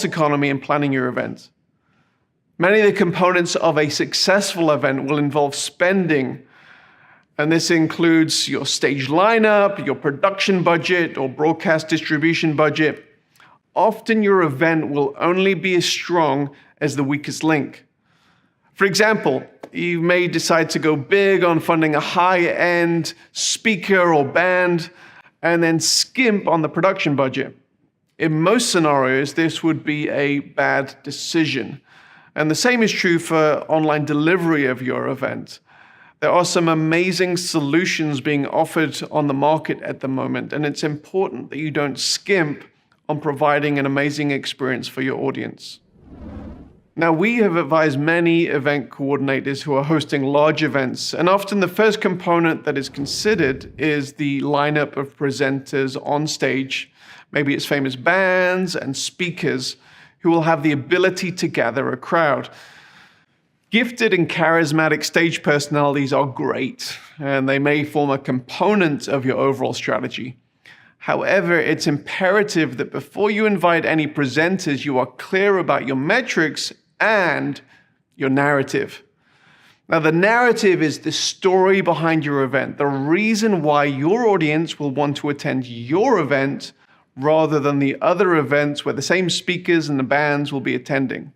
economy in planning your event. Many of the components of a successful event will involve spending, and this includes your stage lineup, your production budget, or broadcast distribution budget. Often your event will only be as strong as the weakest link. For example, you may decide to go big on funding a high-end speaker or band, and then skimp on the production budget. In most scenarios, this would be a bad decision. And the same is true for online delivery of your event. There are some amazing solutions being offered on the market at the moment, and it's important that you don't skimp on providing an amazing experience for your audience. Now, we have advised many event coordinators who are hosting large events, and often the first component that is considered is the lineup of presenters on stage. Maybe it's famous bands and speakers who will have the ability to gather a crowd. Gifted and charismatic stage personalities are great, and they may form a component of your overall strategy. However, it's imperative that before you invite any presenters, you are clear about your metrics and your narrative. Now, the narrative is the story behind your event, the reason why your audience will want to attend your event rather than the other events where the same speakers and the bands will be attending.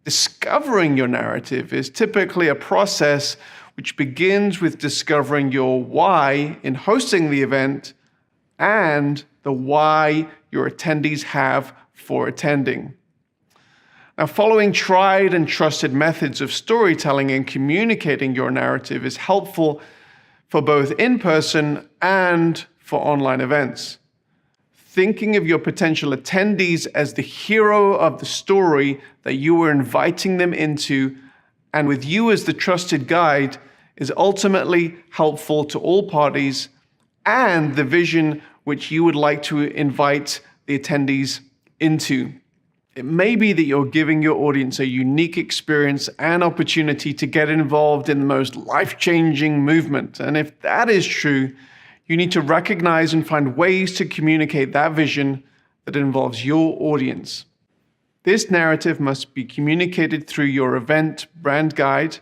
Discovering your narrative is typically a process which begins with discovering your why in hosting the event and the why your attendees have for attending. Now, following tried and trusted methods of storytelling and communicating your narrative is helpful for both in-person and for online events. Thinking of your potential attendees as the hero of the story that you are inviting them into, and with you as the trusted guide, is ultimately helpful to all parties and the vision which you would like to invite the attendees into. It may be that you're giving your audience a unique experience and opportunity to get involved in the most life-changing movement. And if that is true, you need to recognize and find ways to communicate that vision that involves your audience. This narrative must be communicated through your event brand guide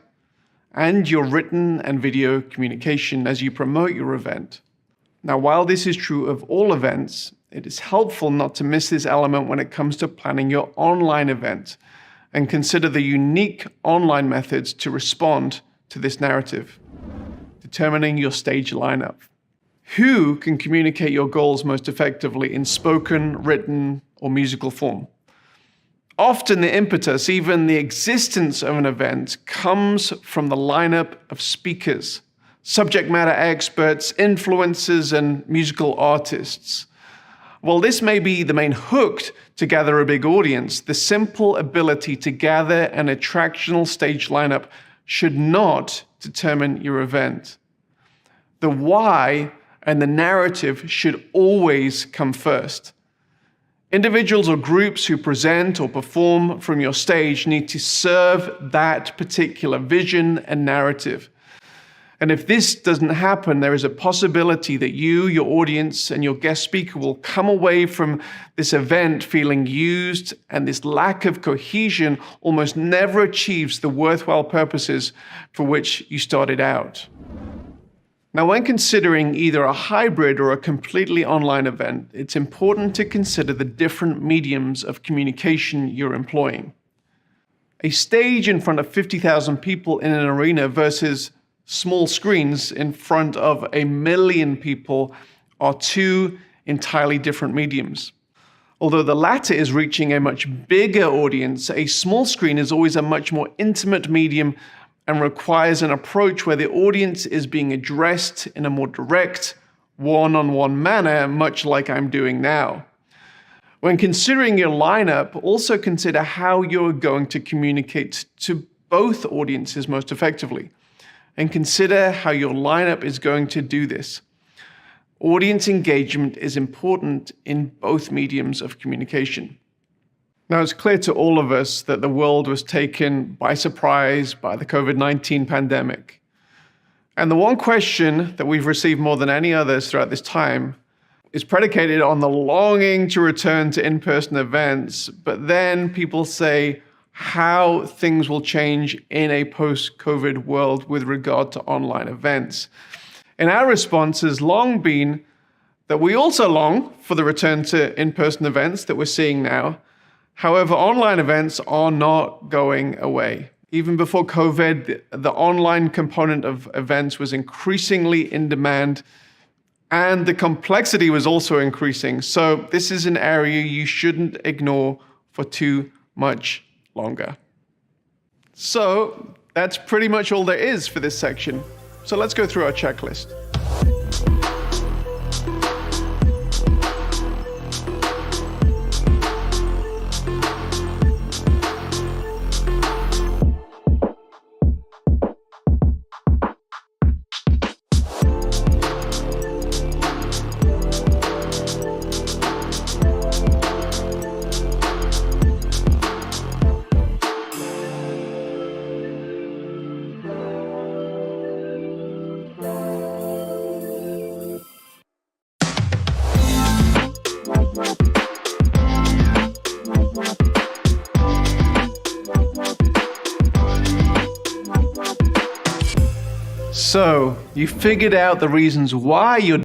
and your written and video communication as you promote your event. Now, while this is true of all events, it is helpful not to miss this element when it comes to planning your online event, and consider the unique online methods to respond to this narrative. Determining your stage lineup. Who can communicate your goals most effectively in spoken, written, or musical form? Often the impetus, even the existence of an event, comes from the lineup of speakers, subject matter experts, influencers, and musical artists. While this may be the main hook to gather a big audience, the simple ability to gather an attractional stage lineup should not determine your event. The why and the narrative should always come first. Individuals or groups who present or perform from your stage need to serve that particular vision and narrative. And if this doesn't happen, there is a possibility that you, your audience, and your guest speaker will come away from this event feeling used, and this lack of cohesion almost never achieves the worthwhile purposes for which you started out. Now, when considering either a hybrid or a completely online event, it's important to consider the different mediums of communication you're employing. A stage in front of 50,000 people in an arena versus small screens in front of 1 million people are two entirely different mediums. Although the latter is reaching a much bigger audience, a small screen is always a much more intimate medium and requires an approach where the audience is being addressed in a more direct, one-on-one manner, much like I'm doing now. When considering your lineup, also consider how you're going to communicate to both audiences most effectively, and consider how your lineup is going to do this. Audience engagement is important in both mediums of communication. Now, it's clear to all of us that the world was taken by surprise by the COVID-19 pandemic. And the one question that we've received more than any others throughout this time is predicated on the longing to return to in-person events, but then people say how things will change in a post-COVID world with regard to online events. And our response has long been that we also long for the return to in-person events that we're seeing now. However, online events are not going away. Even before COVID, the online component of events was increasingly in demand, and the complexity was also increasing. So this is an area you shouldn't ignore for too much longer. So that's pretty much all there is for this section. So let's go through our checklist. So you figured out the reasons why you're